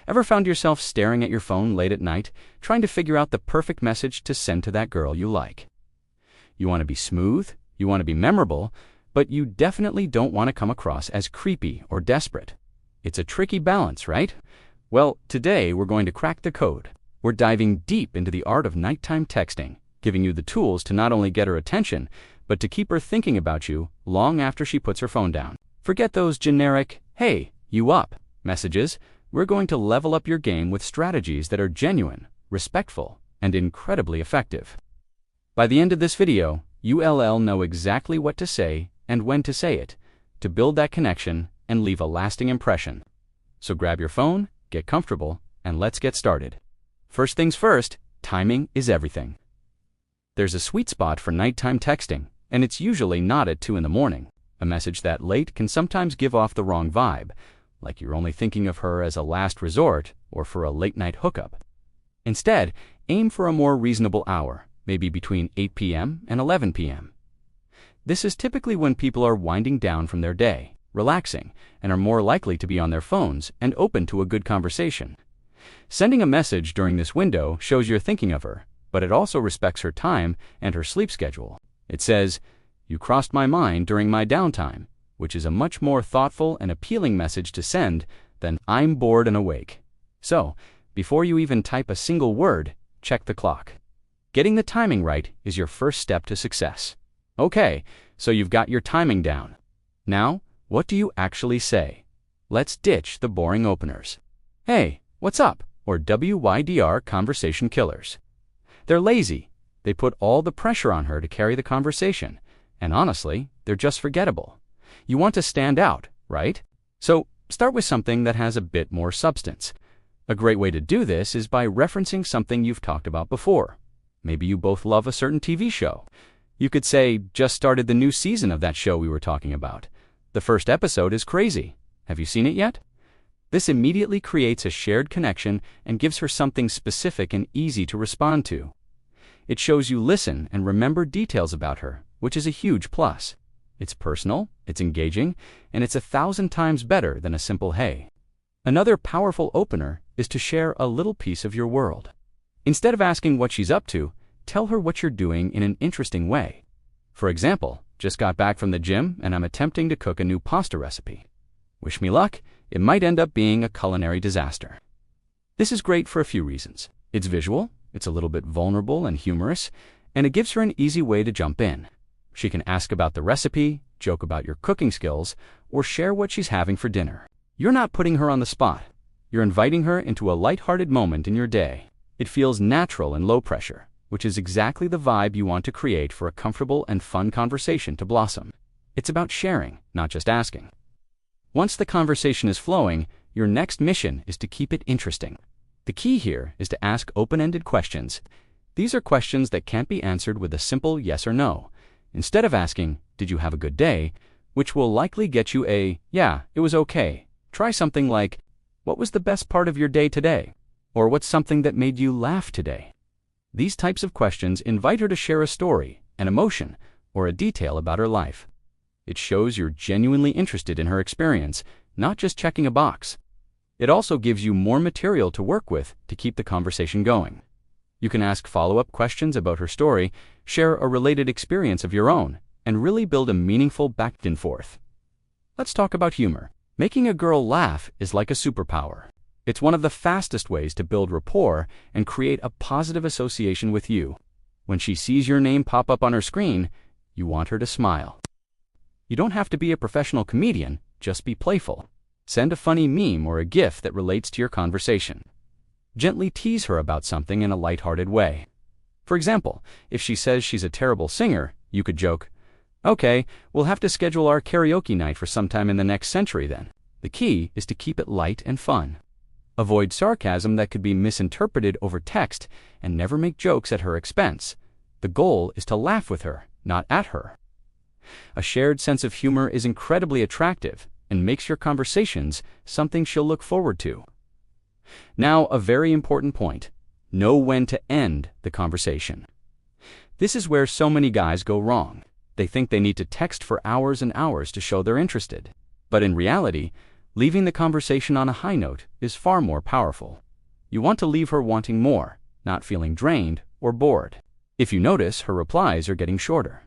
Ever found yourself staring at your phone late at night, trying to figure out the perfect message to send to that girl you like? You want to be smooth, you want to be memorable, but you definitely don't want to come across as creepy or desperate. It's a tricky balance, right? Well, today we're going to crack the code. We're diving deep into the art of nighttime texting, giving you the tools to not only get her attention, but to keep her thinking about you long after she puts her phone down. Forget those generic, "Hey, you up?" messages. We're going to level up your game with strategies that are genuine, respectful, and incredibly effective. By the end of this video, you'll know exactly what to say and when to say it to build that connection and leave a lasting impression. So grab your phone, get comfortable, and let's get started. First things first, timing is everything. There's a sweet spot for nighttime texting, and it's usually not at 2 in the morning. A message that late can sometimes give off the wrong vibe, like you're only thinking of her as a last resort or for a late-night hookup. Instead, aim for a more reasonable hour, maybe between 8 p.m. and 11 p.m. This is typically when people are winding down from their day, relaxing, and are more likely to be on their phones and open to a good conversation. Sending a message during this window shows you're thinking of her, but it also respects her time and her sleep schedule. It says, "You crossed my mind during my downtime," which is a much more thoughtful and appealing message to send than "I'm bored and awake." So, before you even type a single word, check the clock. Getting the timing right is your first step to success. Okay, so you've got your timing down. Now, what do you actually say? Let's ditch the boring openers. "Hey, what's up?" or WYDR conversation killers. They're lazy. They put all the pressure on her to carry the conversation, and honestly, they're just forgettable. You want to stand out, right? So start with something that has a bit more substance. A great way to do this is by referencing something you've talked about before. Maybe you both love a certain TV show. You could say, "Just started the new season of that show we were talking about. The first episode is crazy. Have you seen it yet?" This immediately creates a shared connection and gives her something specific and easy to respond to. It shows you listen and remember details about her, which is a huge plus. It's personal, it's engaging, and it's 1,000 times better than a simple "hey." Another powerful opener is to share a little piece of your world. Instead of asking what she's up to, tell her what you're doing in an interesting way. For example, "Just got back from the gym and I'm attempting to cook a new pasta recipe. Wish me luck, it might end up being a culinary disaster." This is great for a few reasons. It's visual, it's a little bit vulnerable and humorous, and it gives her an easy way to jump in. She can ask about the recipe, joke about your cooking skills, or share what she's having for dinner. You're not putting her on the spot. You're inviting her into a lighthearted moment in your day. It feels natural and low pressure, which is exactly the vibe you want to create for a comfortable and fun conversation to blossom. It's about sharing, not just asking. Once the conversation is flowing, your next mission is to keep it interesting. The key here is to ask open-ended questions. These are questions that can't be answered with a simple yes or no. Instead of asking, "Did you have a good day?" which will likely get you a "Yeah, it was okay," try something like, "What was the best part of your day today?" or "What's something that made you laugh today?" These types of questions invite her to share a story, an emotion, or a detail about her life. It shows you're genuinely interested in her experience, not just checking a box. It also gives you more material to work with to keep the conversation going. You can ask follow-up questions about her story, share a related experience of your own, and really build a meaningful back and forth. Let's talk about humor. Making a girl laugh is like a superpower. It's one of the fastest ways to build rapport and create a positive association with you. When she sees your name pop up on her screen, you want her to smile. You don't have to be a professional comedian, just be playful. Send a funny meme or a GIF that relates to your conversation. Gently tease her about something in a lighthearted way. For example, if she says she's a terrible singer, you could joke, "Okay, we'll have to schedule our karaoke night for sometime in the next century then." The key is to keep it light and fun. Avoid sarcasm that could be misinterpreted over text and never make jokes at her expense. The goal is to laugh with her, not at her. A shared sense of humor is incredibly attractive and makes your conversations something she'll look forward to. Now, a very important point. Know when to end the conversation. This is where so many guys go wrong. They think they need to text for hours and hours to show they're interested. But in reality, Leaving the conversation on a high note is far more powerful. You want to leave her wanting more, not feeling drained or bored. If you notice her replies are getting shorter,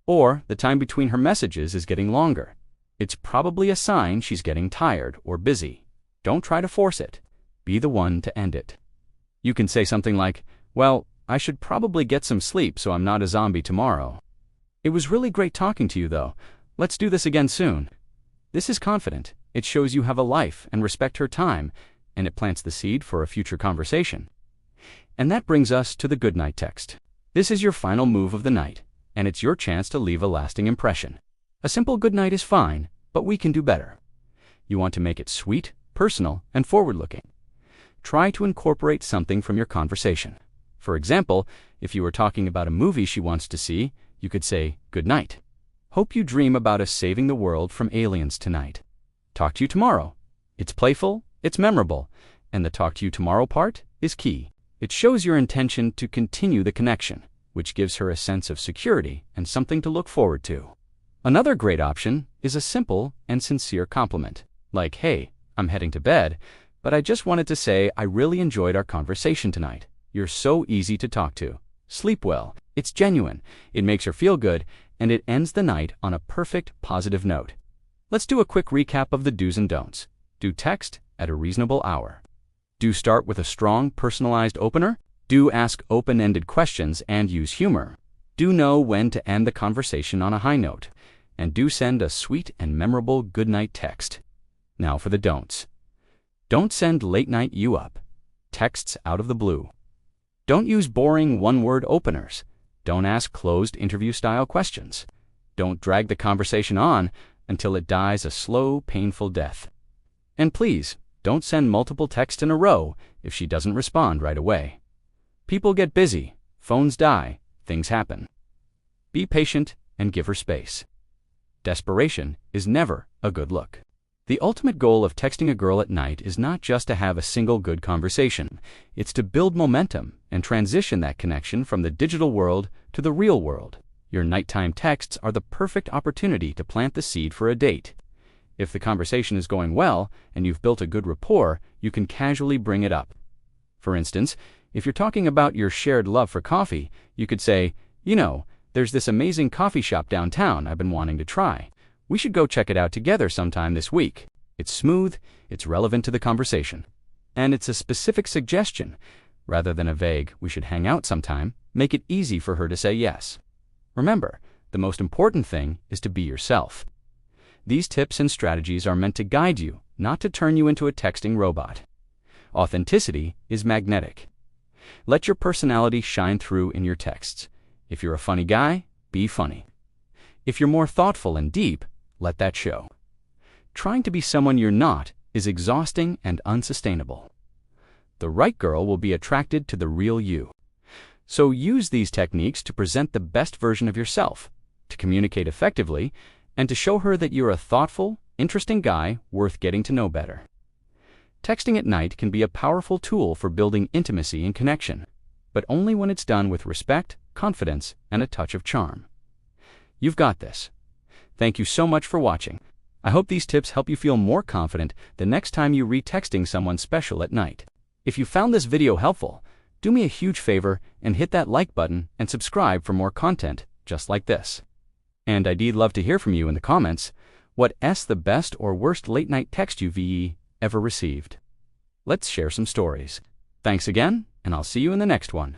or the time between her messages is getting longer, it's probably a sign she's getting tired or busy. Don't try to force it. Be the one to end it. You can say something like, "Well, I should probably get some sleep so I'm not a zombie tomorrow. It was really great talking to you though. Let's do this again soon." This is confident. It shows you have a life and respect her time, and it plants the seed for a future conversation. And that brings us to the goodnight text. This is your final move of the night, and it's your chance to leave a lasting impression. A simple goodnight is fine, but we can do better. You want to make it sweet, personal, and forward-looking. Try to incorporate something from your conversation. For example, if you were talking about a movie she wants to see, you could say, "Good night. Hope you dream about us saving the world from aliens tonight. Talk to you tomorrow." It's playful, it's memorable, and the talk to you tomorrow part is key. It shows your intention to continue the connection, which gives her a sense of security and something to look forward to. Another great option is a simple and sincere compliment, like, "Hey, I'm heading to bed, but I just wanted to say I really enjoyed our conversation tonight. You're so easy to talk to. Sleep well." It's genuine, it makes her feel good, and it ends the night on a perfect, positive note. Let's do a quick recap of the do's and don'ts. Do text at a reasonable hour. Do start with a strong, personalized opener. Do ask open-ended questions and use humor. Do know when to end the conversation on a high note. And do send a sweet and memorable goodnight text. Now for the don'ts. Don't send late-night "you up" texts out of the blue. Don't use boring one-word openers. Don't ask closed interview-style questions. Don't drag the conversation on until it dies a slow, painful death. And please, don't send multiple texts in a row if she doesn't respond right away. People get busy, phones die, things happen. Be patient and give her space. Desperation is never a good look. The ultimate goal of texting a girl at night is not just to have a single good conversation. It's to build momentum and transition that connection from the digital world to the real world. Your nighttime texts are the perfect opportunity to plant the seed for a date. If the conversation is going well and you've built a good rapport, you can casually bring it up. For instance, if you're talking about your shared love for coffee, you could say, "You know, there's this amazing coffee shop downtown I've been wanting to try. We should go check it out together sometime this week." It's smooth, it's relevant to the conversation, and it's a specific suggestion. Rather than a vague, "we should hang out sometime," make it easy for her to say yes. Remember, the most important thing is to be yourself. These tips and strategies are meant to guide you, not to turn you into a texting robot. Authenticity is magnetic. Let your personality shine through in your texts. If you're a funny guy, be funny. If you're more thoughtful and deep, let that show. Trying to be someone you're not is exhausting and unsustainable. The right girl will be attracted to the real you. So use these techniques to present the best version of yourself, to communicate effectively, and to show her that you're a thoughtful, interesting guy worth getting to know better. Texting at night can be a powerful tool for building intimacy and connection, but only when it's done with respect, confidence, and a touch of charm. You've got this. Thank you so much for watching. I hope these tips help you feel more confident the next time you re-texting someone special at night. If you found this video helpful, do me a huge favor and hit that like button and subscribe for more content just like this. And I'd love to hear from you in the comments. What's the best or worst late night text you've ever received? Let's share some stories. Thanks again, and I'll see you in the next one.